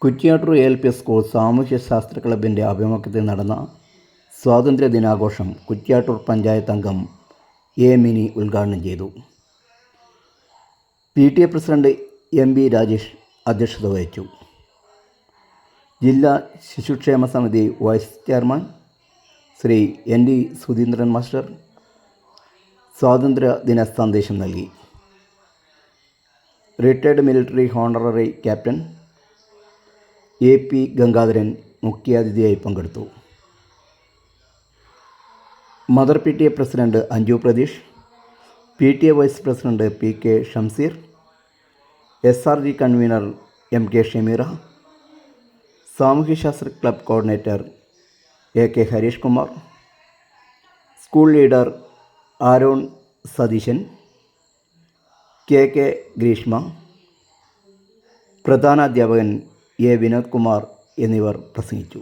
Kuttiattoor ALP school സാമൂഹ്യശാസ്ത്ര ക്ലബിൻ്റെ ആഭിമുഖ്യത്തിൽ നടന്ന സ്വാതന്ത്ര്യ ദിനാഘോഷം കുറ്റ്യാട്ടൂർ പഞ്ചായത്ത് അംഗം എ. മിനി ഉദ്ഘാടനം ചെയ്തു. PTA പ്രസിഡന്റ് MB രാജേഷ് അധ്യക്ഷത വഹിച്ചു. ജില്ലാ ശിശുക്ഷേമ സമിതി vice chairman Shri ND Sudheendran master സ്വാതന്ത്ര്യ ദിന സന്ദേശം നൽകി. Retired military honorary captain AP Gangadharan മുഖ്യാതിഥിയായി പങ്കെടുത്തു. Mother PTA president Anju Pratheesh, PTA vice president PK Shamseer, SRG convener MK Shameera, സാമൂഹ്യശാസ്ത്ര club coordinator AK Harish Kumar, school leader Aaron Satheesan, KK Greeshma, പ്രധാനാധ്യാപകൻ A. വിനോദ് കുമാർ എന്നിവർ പ്രസംഗിച്ചു.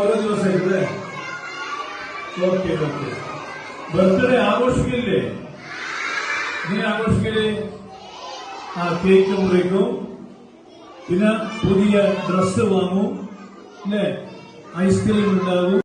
ഓരോ ദിവസം ബർത്ത്ഡേ ആഘോഷിക്കില്ലേ? നീ ആഘോഷിക്കല് കേക്ക് മുറിക്കും, പിന്നെ പുതിയ ഡ്രസ്സ് വാങ്ങും, അല്ലേ? ഐസ്ക്രീം ഉണ്ടാകും.